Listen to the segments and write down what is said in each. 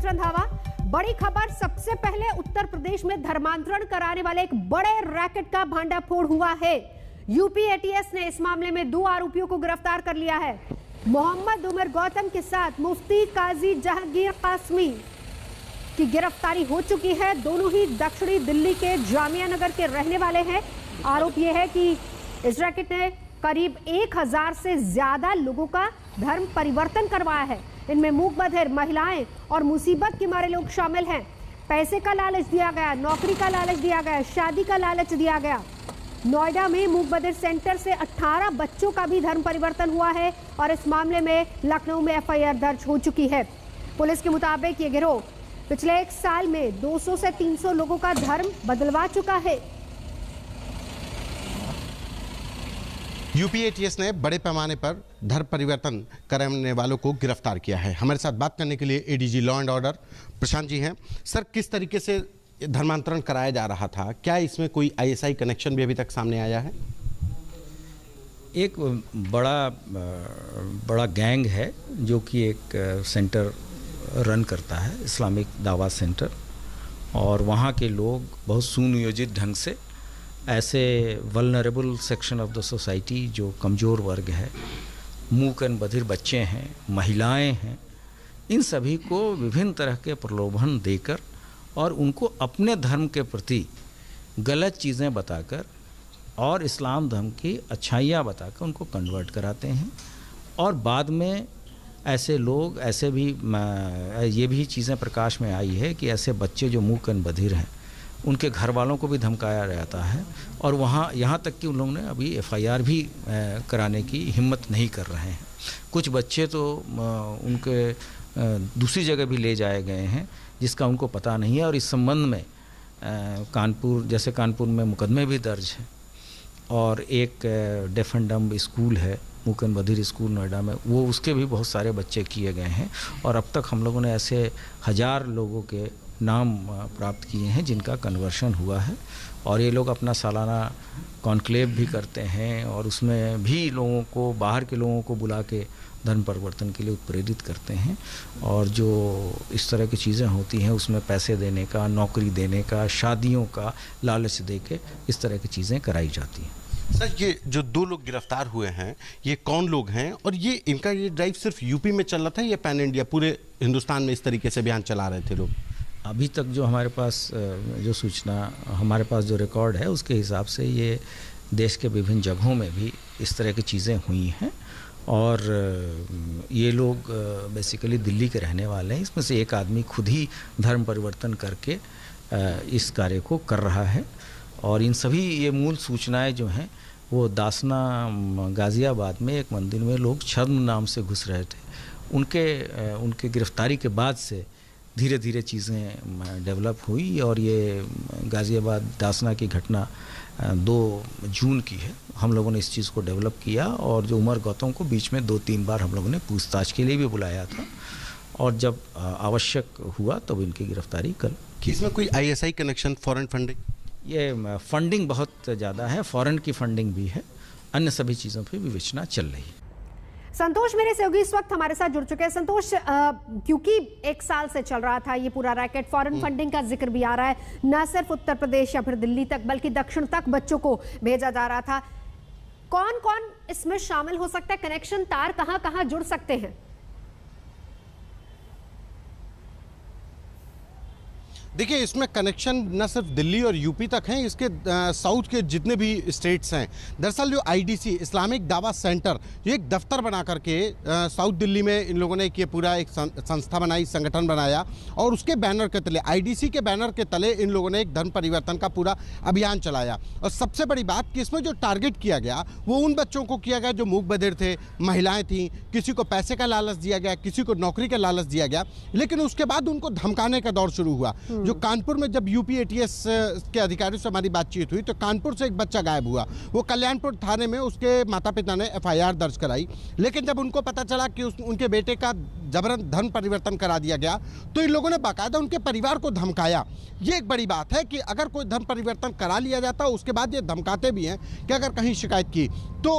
नियंत्रण धावा। बड़ी खबर, सबसे पहले उत्तर प्रदेश में धर्मांतरण कराने वाले एक बड़े रैकेट का भांडाफोड़ हुआ है। यूपी एटीएस ने इस मामले में 2 आरोपियों को गिरफ्तार कर लिया है। मोहम्मद उमर गौतम के साथ मुफ्ती काजी जहांगीर कासमी की गिरफ्तारी हो चुकी है। दोनों ही दक्षिणी दिल्ली के जामिया नगर के रहने वाले हैं। आरोप यह है कि इस रैकेट ने करीब 1000 से ज्यादा लोगों का धर्म परिवर्तन करवाया है। इनमें मूक बधिर, महिलाएं और मुसीबत के मारे लोग शामिल हैं। पैसे का लालच दिया गया, नौकरी का लालच दिया गया, शादी का लालच दिया गया। नोएडा में मूक बधिर सेंटर से 18 बच्चों का भी धर्म परिवर्तन हुआ है और इस मामले में लखनऊ में एफआईआर दर्ज हो चुकी है। पुलिस के मुताबिक ये गिरोह पिछले 1 साल में 200 से 300 लोगों का धर्म बदलवा चुका है। यूपी एटीएस ने बड़े पैमाने पर धर्म परिवर्तन कराने वालों को गिरफ्तार किया है। हमारे साथ बात करने के लिए ADG law and order Prashant ji हैं। सर, किस तरीके से धर्मांतरण कराया जा रहा था? क्या इसमें कोई आईएसआई कनेक्शन भी अभी तक सामने आया है? एक बड़ा गैंग है जो कि एक सेंटर रन करता है, इस्लामिक दावा सेंटर, और वहाँ के लोग बहुत सुनियोजित ढंग से ऐसे vulnerable section of the society, जो कमज़ोर वर्ग है, मूक एंड बधिर बच्चे हैं, महिलाएं हैं, इन सभी को विभिन्न तरह के प्रलोभन देकर और उनको अपने धर्म के प्रति गलत चीज़ें बताकर और इस्लाम धर्म की अच्छाइयाँ बताकर उनको कन्वर्ट कराते हैं। और बाद में ऐसे लोग, ऐसे भी ये भी चीज़ें प्रकाश में आई है कि ऐसे बच्चे जो मूक एंड बधिर हैं, उनके घर वालों को भी धमकाया जाता है और वहाँ यहाँ तक कि उन लोगों ने अभी एफआईआर भी कराने की हिम्मत नहीं कर रहे हैं। कुछ बच्चे तो उनके दूसरी जगह भी ले जाए गए हैं जिसका उनको पता नहीं है। और इस संबंध में कानपुर में मुकदमे भी दर्ज हैं। और एक डेफ एंड डम्ब स्कूल है, मूक एंड बधिर स्कूल नोएडा में, वो उसके भी बहुत सारे बच्चे किए गए हैं। और अब तक हम लोगों ने ऐसे 1000 लोगों के नाम प्राप्त किए हैं जिनका कन्वर्शन हुआ है। और ये लोग अपना सालाना कॉन्क्लेव भी करते हैं और उसमें भी लोगों को, बाहर के लोगों को बुला के धर्म परिवर्तन के लिए उत्प्रेरित करते हैं। और जो इस तरह की चीज़ें होती हैं उसमें पैसे देने का, नौकरी देने का, शादियों का लालच दे के इस तरह की चीज़ें कराई जाती हैं। सर, ये जो 2 लोग गिरफ्तार हुए हैं, ये कौन लोग हैं और ये इनका ये ड्राइव सिर्फ यूपी में चल रहा था या पैन इंडिया, पूरे हिंदुस्तान में इस तरीके से अभियान चला रहे थे लोग? अभी तक जो हमारे पास जो सूचना, हमारे पास जो रिकॉर्ड है, उसके हिसाब से ये देश के विभिन्न जगहों में भी इस तरह की चीज़ें हुई हैं। और ये लोग बेसिकली दिल्ली के रहने वाले हैं। इसमें से एक आदमी खुद ही धर्म परिवर्तन करके इस कार्य को कर रहा है। और इन सभी ये मूल सूचनाएं जो हैं वो दासना गाज़ियाबाद में एक मंदिर में लोग छद्म नाम से घुस रहे थे। उनके गिरफ्तारी के बाद से धीरे धीरे चीज़ें डेवलप हुई और ये गाज़ियाबाद दासना की घटना 2 जून की है। हम लोगों ने इस चीज़ को डेवलप किया और जो उमर गौतम को बीच में 2-3 बार हम लोगों ने पूछताछ के लिए भी बुलाया था और जब आवश्यक हुआ तब इनकी गिरफ्तारी कर की। इसमें कोई आईएसआई कनेक्शन, फॉरेन फंडिंग? ये फंडिंग बहुत ज़्यादा है, फॉरेन की फंडिंग भी है, अन्य सभी चीज़ों पर विवेचना चल रही है। संतोष मेरे सहयोगी इस वक्त हमारे साथ जुड़ चुके हैं। संतोष, क्योंकि 1 साल से चल रहा था ये पूरा रैकेट, फॉरेन फंडिंग का जिक्र भी आ रहा है, न सिर्फ उत्तर प्रदेश या फिर दिल्ली तक बल्कि दक्षिण तक बच्चों को भेजा जा रहा था। कौन कौन इसमें शामिल हो सकता है? कनेक्शन तार कहां कहां जुड़ सकते हैं? देखिए, इसमें कनेक्शन न सिर्फ दिल्ली और यूपी तक हैं, इसके साउथ के जितने भी स्टेट्स हैं। दरअसल जो आईडीसी, इस्लामिक दावा सेंटर, ये एक दफ्तर बना करके साउथ दिल्ली में इन लोगों ने ये पूरा एक संस्था बनाई, संगठन बनाया और उसके बैनर के तले, आईडीसी के बैनर के तले इन लोगों ने एक धर्म परिवर्तन का पूरा अभियान चलाया। और सबसे बड़ी बात कि इसमें जो टारगेट किया गया वो उन बच्चों को किया गया जो मूक बधिर थे, महिलाएं थीं, किसी को पैसे का लालच दिया गया, किसी को नौकरी का लालच दिया गया। लेकिन उसके बाद उनको धमकाने का दौर शुरू हुआ। जो कानपुर में जब यूपी एटीएस के अधिकारियों से हमारी बातचीत हुई तो कानपुर से एक बच्चा गायब हुआ। वो कल्याणपुर थाने में उसके माता पिता ने एफआईआर दर्ज कराई। लेकिन जब उनको पता चला कि उनके बेटे का जबरन धर्म परिवर्तन करा दिया गया, तो इन लोगों ने बाकायदा उनके परिवार को धमकाया। ये एक बड़ी बात है कि अगर कोई धर्म परिवर्तन करा लिया जाता, उसके बाद ये धमकाते भी हैं कि अगर कहीं शिकायत की तो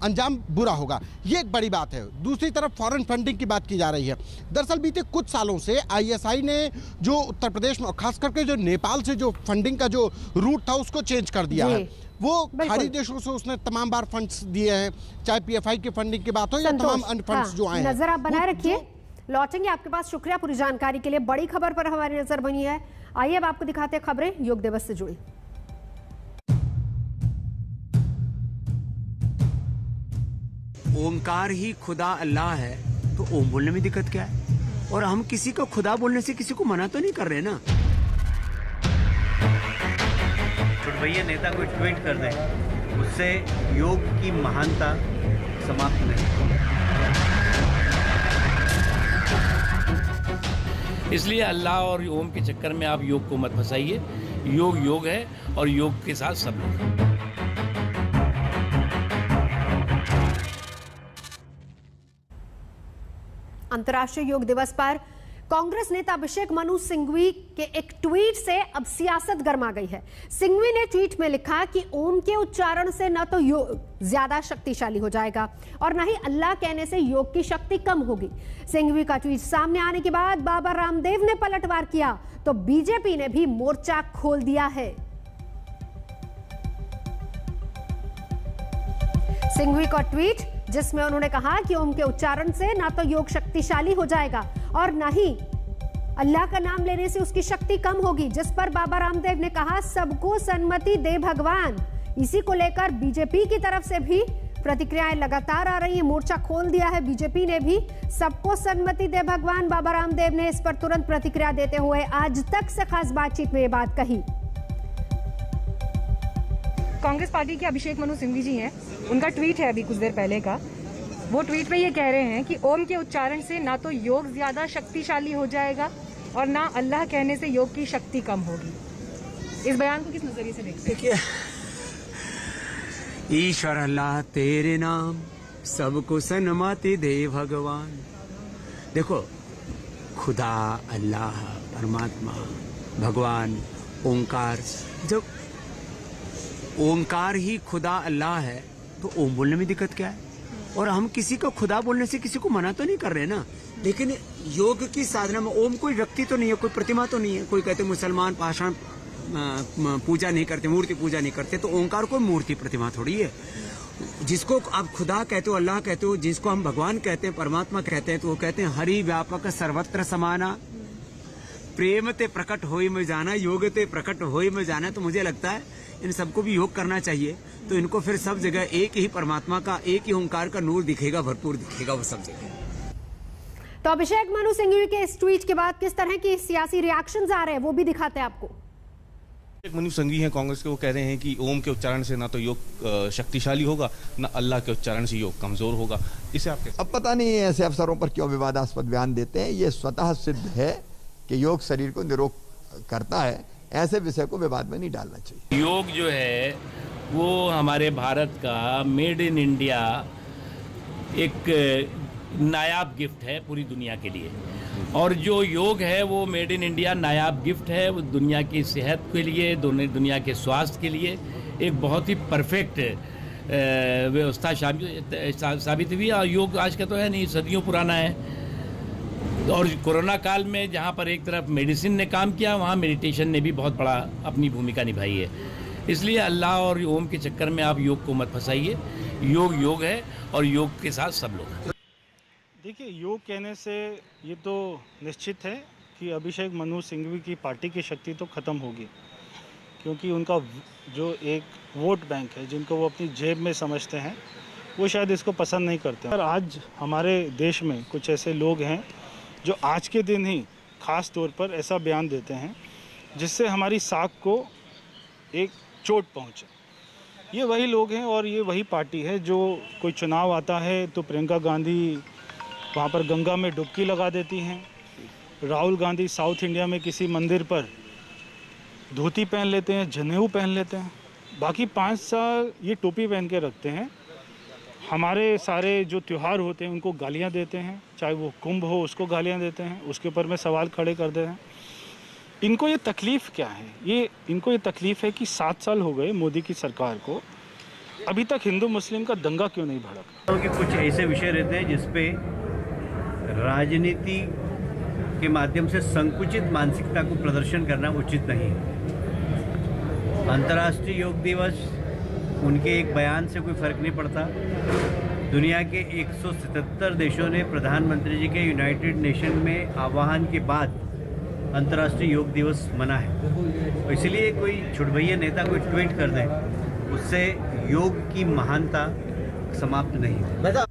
अंजाम बुरा होगा। ये एक बड़ी बात है। दूसरी तरफ फॉरेन फंडिंग की बात की जा रही है। दरअसल बीते कुछ सालों से आईएसआई ने जो उत्तर प्रदेश में, खास करके जो नेपाल से जो फंडिंग का जो रूट था उसको चेंज कर दिया है। वो खाड़ी देशों से उसने तमाम बार फंड्स दिए हैं, चाहे पीएफआई की फंडिंग की बात हो या तमाम अन्य फंड्स जो आए हैं। नजर आप बनाए रखिए, लौटेंगे आपके पास। शुक्रिया पूरी जानकारी के लिए। बड़ी खबर पर हमारी नजर बनी है। आइए अब आपको दिखाते हैं खबरें योग दिवस से जुड़ी। ओमकार ही खुदा अल्लाह है, तो ओम बोलने में दिक्कत क्या है? और हम किसी को खुदा बोलने से किसी को मना तो नहीं कर रहे ना। भैया नेता को ट्वीट कर दें, उससे योग की महानता समाप्त नहीं। इसलिए अल्लाह और ओम के चक्कर में आप योग को मत फंसाइए। योग योग है और योग के साथ सब लोग। अंतर्राष्ट्रीय योग दिवस पर कांग्रेस नेता अभिषेक मनु सिंघवी के एक ट्वीट से अब सियासत गर्मा गई है। सिंघवी ने ट्वीट में लिखा कि ओम के उच्चारण से न तो योग ज्यादा शक्तिशाली हो जाएगा और न ही अल्लाह कहने से योग की शक्ति कम होगी। सिंघवी का ट्वीट सामने आने के बाद बाबा रामदेव ने पलटवार किया तो बीजेपी ने भी मोर्चा खोल दिया है। सिंघवी का ट्वीट जिसमें उन्होंने कहा कि ओम के उच्चारण से ना तो योग शक्तिशाली हो जाएगा और ना ही अल्लाह का नाम लेने से उसकी शक्ति कम होगी, जिस पर बाबा रामदेव ने कहा सबको सन्मति दे भगवान। इसी को लेकर बीजेपी की तरफ से भी प्रतिक्रियाएं लगातार आ रही है। मोर्चा खोल दिया है बीजेपी ने भी। सबको सन्मति दे भगवान, बाबा रामदेव ने इस पर तुरंत प्रतिक्रिया देते हुए आज तक से खास बातचीत में ये बात कही। कांग्रेस पार्टी के अभिषेक मनु सिंघवी जी हैं, उनका ट्वीट है अभी कुछ देर पहले का। वो ट्वीट में ये कह रहे हैं कि ओम के उच्चारण से ना तो योग ज्यादा शक्तिशाली हो जाएगा और ना अल्लाह कहने से योग की शक्ति कम होगी। इस बयान को किस नजरिए से देखते हैं? ईश्वर अल्लाह तेरे नाम सबको सन्मति दे भगवान। देखो, खुदा, अल्लाह, परमात्मा, भगवान, ओंकार, जब ओंकार ही खुदा अल्लाह है तो ओम बोलने में दिक्कत क्या है? और हम किसी को खुदा बोलने से किसी को मना तो नहीं कर रहे ना। लेकिन योग की साधना में ओम कोई व्यक्ति तो नहीं है, कोई प्रतिमा तो नहीं है। कोई कहते मुसलमान पाषाण पूजा नहीं करते, मूर्ति पूजा नहीं करते, तो ओंकार कोई मूर्ति प्रतिमा थोड़ी है। जिसको आप खुदा कहते हो, अल्लाह कहते हो, जिसको हम भगवान कहते हैं, परमात्मा कहते हैं, तो वो कहते हैं हरि व्यापक सर्वत्र समाना, प्रेम ते प्रकट होई में जाना, योग ते प्रकट होई में जाना। तो मुझे लगता है इन सबको भी योग करना चाहिए, तो इनको फिर सब जगह एक ही परमात्मा का, एक ही ओंकार का नूर दिखेगा, भरपूर दिखेगा वो सब जगह। तो अभिषेक मनु सिंघवी के इस ट्वीट के बाद किस तरह की सियासी रिएक्शंस आ रहे हैं वो भी दिखाते हैं आपको। अभिषेक मनु सिंघवी हैं कांग्रेस के, वो कह रहे हैं कि ओम के उच्चारण से ना तो योग शक्तिशाली होगा, ना अल्लाह के उच्चारण से योग कमजोर होगा। इसे आप कैसे? अब पता नहीं ऐसे अवसरों पर क्यों विवादास्पद बयान देते हैं। ये स्वतः सिद्ध है कि योग शरीर को निरोग करता है, ऐसे विषय को विवाद में नहीं डालना चाहिए। योग जो है वो हमारे भारत का मेड इन इंडिया एक नायाब गिफ्ट है पूरी दुनिया के लिए। और जो योग है वो made in India Nayab gift है, वो दुनिया की सेहत के लिए, दुनिया के स्वास्थ्य के लिए एक बहुत ही परफेक्ट व्यवस्था साबित हुई। और योग आज का तो है नहीं, सदियों पुराना है। और कोरोना काल में जहाँ पर एक तरफ मेडिसिन ने काम किया, वहाँ मेडिटेशन ने भी बहुत बड़ा अपनी भूमिका निभाई है। इसलिए अल्लाह और ओम के चक्कर में आप योग को मत फंसाइए। योग योग है और योग के साथ सब लोग। देखिए, योग कहने से ये तो निश्चित है कि अभिषेक मनु सिंघवी की पार्टी की शक्ति तो ख़त्म होगी, क्योंकि उनका जो एक वोट बैंक है, जिनको वो अपनी जेब में समझते हैं, वो शायद इसको पसंद नहीं करते। और आज हमारे देश में कुछ ऐसे लोग हैं जो आज के दिन ही ख़ास तौर पर ऐसा बयान देते हैं जिससे हमारी साख को एक चोट पहुंचे। ये वही लोग हैं और ये वही पार्टी है जो कोई चुनाव आता है तो प्रियंका गांधी वहाँ पर गंगा में डुबकी लगा देती हैं, राहुल गांधी साउथ इंडिया में किसी मंदिर पर धोती पहन लेते हैं, जनेऊ पहन लेते हैं, बाकी 5 साल ये टोपी पहन के रखते हैं। हमारे सारे जो त्यौहार होते हैं उनको गालियां देते हैं, चाहे वो कुंभ हो उसको गालियां देते हैं, उसके ऊपर में सवाल खड़े कर देते हैं। इनको ये तकलीफ़ क्या है? इनको ये तकलीफ़ है कि 7 साल हो गए मोदी की सरकार को, अभी तक हिंदू मुस्लिम का दंगा क्यों नहीं भड़का? कि कुछ ऐसे विषय रहते हैं जिसपे राजनीति के माध्यम से संकुचित मानसिकता को प्रदर्शन करना उचित नहीं है। अंतर्राष्ट्रीय योग दिवस, उनके एक बयान से कोई फर्क नहीं पड़ता। दुनिया के 177 देशों ने प्रधानमंत्री जी के यूनाइटेड नेशन में आह्वान के बाद अंतर्राष्ट्रीय योग दिवस मना है। तो इसलिए कोई छुटभैया नेता कोई ट्वीट कर दे, उससे योग की महानता समाप्त नहीं है।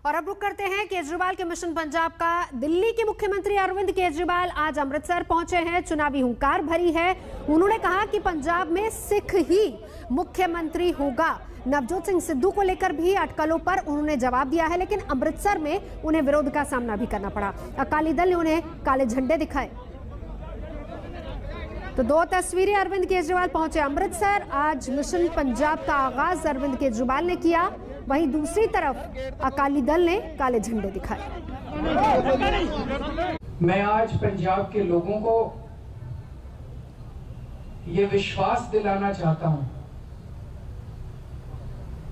और अब रुक करते हैं केजरीवाल के मिशन पंजाब का। दिल्ली के मुख्यमंत्री अरविंद केजरीवाल आज अमृतसर पहुंचे हैं। चुनावी हुंकार भरी है। उन्होंने कहा कि पंजाब में सिख ही मुख्यमंत्री होगा। नवजोत सिंह सिद्धू को लेकर भी अटकलों पर उन्होंने जवाब दिया है, लेकिन अमृतसर में उन्हें विरोध का सामना भी करना पड़ा। अकाली दल ने उन्हें काले झंडे दिखाए। तो 2 तस्वीरें, अरविंद केजरीवाल पहुंचे अमृतसर। आज मिशन पंजाब का आगाज अरविंद केजरीवाल ने किया, वहीं दूसरी तरफ अकाली दल ने काले झंडे दिखाए। मैं आज पंजाब के लोगों को ये विश्वास दिलाना चाहता हूं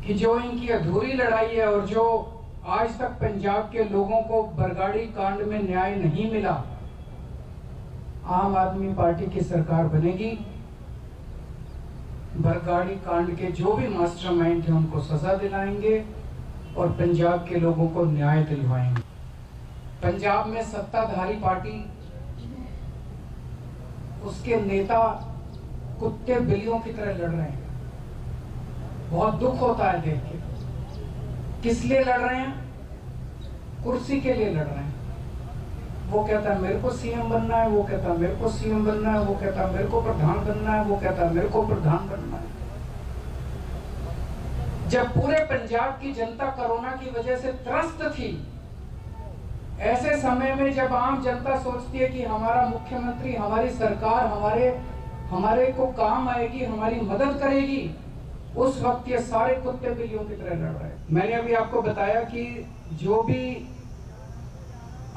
कि जो इनकी अधूरी लड़ाई है और जो आज तक पंजाब के लोगों को बरगाड़ी कांड में न्याय नहीं मिला, आम आदमी पार्टी की सरकार बनेगी। बरगाड़ी कांड के जो भी मास्टरमाइंड हैं उनको सजा दिलाएंगे और पंजाब के लोगों को न्याय दिलवाएंगे। पंजाब में सत्ताधारी पार्टी, उसके नेता कुत्ते बिल्लियों की तरह लड़ रहे हैं। बहुत दुख होता है देख के। किस लिए लड़ रहे हैं? कुर्सी के लिए लड़ रहे हैं। वो कहता है मेरे को सीएम बनना है, वो कहता है मेरे को सीएम बनना है, वो कहता है मेरे को प्रधान बनना है, वो कहता है मेरे को प्रधान बनना है। जब पूरे पंजाब की जनता कोरोना की वजह से त्रस्त थी, ऐसे समय में जब आम जनता सोचती है कि हमारा मुख्यमंत्री, हमारी सरकार हमारे को काम आएगी, हमारी मदद करेगी, उस वक्त ये सारे कुत्ते बिल्लियों की तरह लड़ रहे हैं। मैंने अभी आपको बताया कि जो भी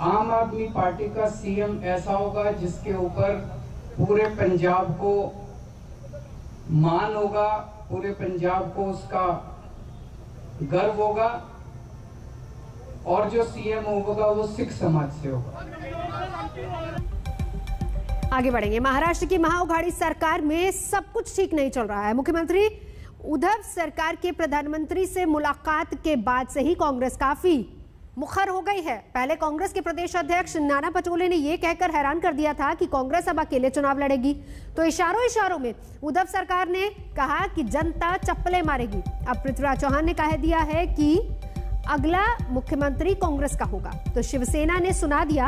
आम आदमी पार्टी का सीएम ऐसा होगा जिसके ऊपर पूरे पंजाब को मान होगा, पूरे पंजाब को उसका गर्व होगा, और जो सीएम होगा वो सिख समाज से होगा। आगे बढ़ेंगे। महाराष्ट्र की महाउघाड़ी सरकार में सब कुछ ठीक नहीं चल रहा है। मुख्यमंत्री उद्धव सरकार के प्रधानमंत्री से मुलाकात के बाद से ही कांग्रेस काफी मुखर हो गई है। पहले कांग्रेस के प्रदेश अध्यक्ष नाना पटोले ने यह कहकर हैरान कर दिया था कि कांग्रेस अब अकेले चुनाव लड़ेगी, तो इशारों में उद्धव सरकार ने कहा कि जनता चप्पलें मारेगी। अब पृथ्वीराज चौहान ने कह दिया है कि अगला मुख्यमंत्री कांग्रेस का होगा। तो शिवसेना ने सुना दिया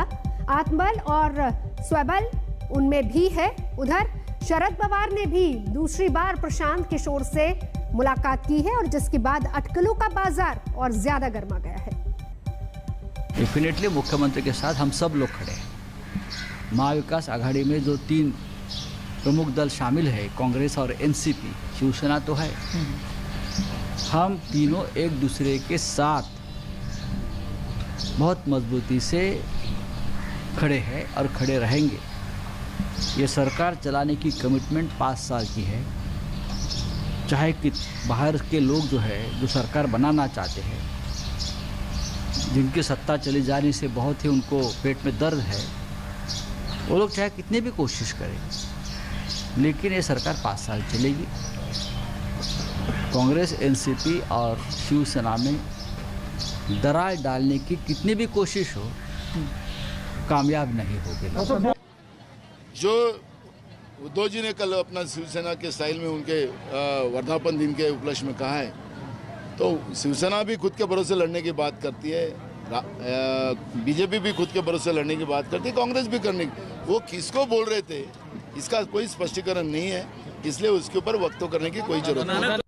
आत्मबल और स्वबल उनमें भी है। उधर शरद पवार ने भी दूसरी बार प्रशांत किशोर से मुलाकात की है, और जिसके बाद अटकलों का बाजार और ज्यादा गर्मा गया है। डेफिनेटली मुख्यमंत्री के साथ हम सब लोग खड़े हैं। महाविकास आघाड़ी में जो 3 प्रमुख दल शामिल है, कांग्रेस और एनसीपी, शिवसेना तो है, हम तीनों एक दूसरे के साथ बहुत मजबूती से खड़े हैं और खड़े रहेंगे। ये सरकार चलाने की कमिटमेंट 5 साल की है। चाहे कि बाहर के लोग जो है, जो सरकार बनाना चाहते हैं, जिनकी सत्ता चली जाने से बहुत ही उनको पेट में दर्द है, वो लोग चाहे कितने भी कोशिश करें, लेकिन ये सरकार 5 साल चलेगी। कांग्रेस, एनसीपी और शिवसेना में दरार डालने की कितनी भी कोशिश हो, कामयाब नहीं होगी। जो उद्धव जी ने कल अपना शिवसेना के स्टाइल में उनके वर्धापन दिन के उपलक्ष्य में कहा है, तो शिवसेना भी खुद के भरोसे लड़ने की बात करती है, बीजेपी भी खुद के भरोसे लड़ने की बात करती है, कांग्रेस भी करने की। वो किसको बोल रहे थे इसका कोई स्पष्टीकरण नहीं है, इसलिए उसके ऊपर वक्त करने की कोई जरूरत नहीं।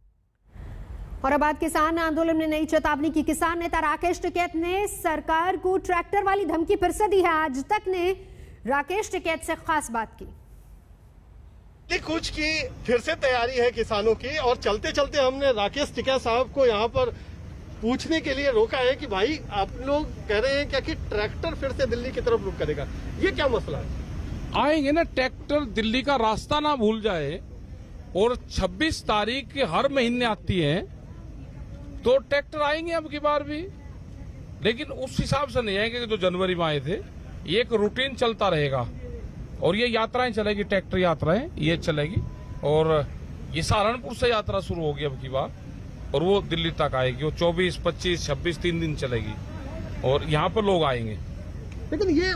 और अब बात किसान आंदोलन में नई चेतावनी की। किसान नेता राकेश टिकैत ने सरकार को ट्रैक्टर वाली धमकी फिर से दी है। आज तक ने राकेश टिकैत से खास बात की। कूच की फिर से तैयारी है किसानों की। और चलते चलते हमने राकेश टिकैत साहब को यहाँ पर पूछने के लिए रोका है कि भाई आप लोग कह रहे हैं क्या कि ट्रैक्टर फिर से दिल्ली की तरफ रुख करेगा, ये क्या मसला है? आएंगे ना, ट्रैक्टर दिल्ली का रास्ता ना भूल जाए। और 26 तारीख हर महीने आती है तो ट्रैक्टर आएंगे अब की बार भी, लेकिन उस हिसाब से नहीं आएंगे जो जनवरी में आए थे। ये एक रूटीन चलता रहेगा और ये यात्राएं चलेगी, ट्रैक्टर यात्राएं ये चलेगी। और ये सहारनपुर से यात्रा शुरू होगी अब की बार और वो दिल्ली तक आएगी। वो 24, 25, 26 3 दिन चलेगी और यहाँ पर लोग आएंगे। लेकिन ये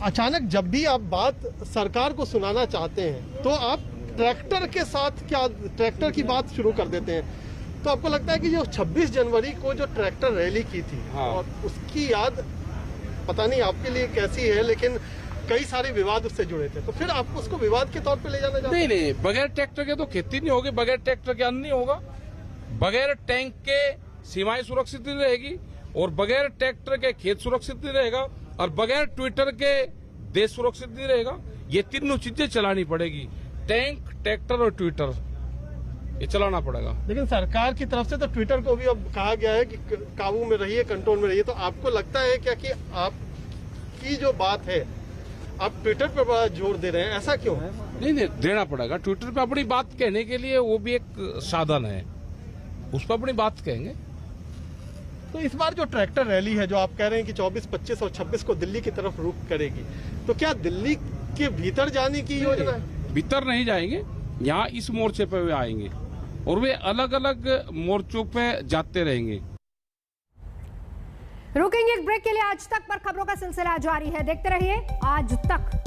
अचानक जब भी आप बात सरकार को सुनाना चाहते हैं तो आप ट्रैक्टर के साथ क्या ट्रैक्टर की बात शुरू कर देते हैं। तो आपको लगता है कि जो 26 जनवरी को जो ट्रैक्टर रैली की थी, हाँ, और उसकी याद पता नहीं आपके लिए कैसी है, लेकिन कई सारे विवाद उससे जुड़े थे, तो फिर आप उसको विवाद के तौर पे ले जाना चाहते हैं? नहीं, बगैर ट्रैक्टर के तो खेती नहीं होगी, बगैर ट्रैक्टर के अन्न नहीं होगा, बगैर टैंक के सीमाएं सुरक्षित नहीं रहेगी और बगैर ट्रैक्टर के खेत सुरक्षित नहीं रहेगा और बगैर ट्विटर के देश सुरक्षित नहीं रहेगा। ये तीनों चीजें चलानी पड़ेगी, टैंक, ट्रैक्टर और ट्विटर, ये चलाना पड़ेगा। लेकिन सरकार की तरफ से तो ट्विटर को भी अब कहा गया है कि काबू में रहिए, कंट्रोल में रहिए। तो आपको लगता है क्या कि आपकी जो बात है आप ट्विटर पर बड़ा जोर दे रहे हैं, ऐसा क्यों है? नहीं, देना पड़ेगा। ट्विटर पे अपनी बात कहने के लिए वो भी एक साधन है, उस पर अपनी बात कहेंगे। तो इस बार जो ट्रैक्टर रैली है जो आप कह रहे हैं कि 24, 25 और 26 को दिल्ली की तरफ रुख करेगी, तो क्या दिल्ली के भीतर जाने की योजना है? भीतर नहीं जाएंगे, यहाँ इस मोर्चे पे वे आएंगे और वे अलग अलग मोर्चों पे जाते रहेंगे। रुकेंगे एक ब्रेक के लिए। आज तक पर खबरों का सिलसिला जारी है, देखते रहिए आज तक।